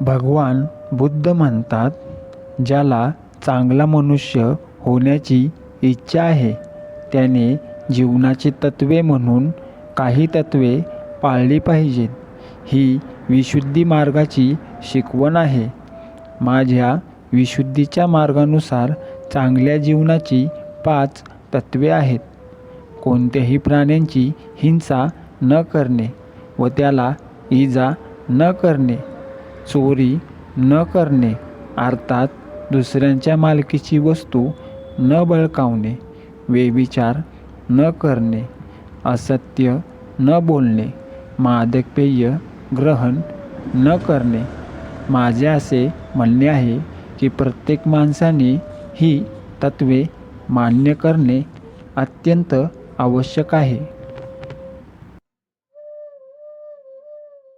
भगवान बुद्ध म्हणतात, ज्याला चांगला मनुष्य होण्याची इच्छा आहे त्याने जीवनाची तत्त्वे म्हणून काही तत्त्वे पाळली पाहिजेत. ही विशुद्धी मार्गाची शिकवण आहे. माझ्या विशुद्धीच्या मार्गानुसार चांगल्या जीवनाची 5 तत्त्वे आहेत. कोणत्याही प्राण्यांची हिंसा न करणे व त्याला इजा न करणे, चोरी न करणे अर्थात दुसऱ्यांच्या मालकीची वस्तू न बळकावणे, व्यभिचार न करणे, असत्य न बोलणे, मादक पेय ग्रहण न करणे. माझे असे म्हणणे आहे की प्रत्येक माणसाने ही तत्त्वे मान्य करणे अत्यंत आवश्यक आहे.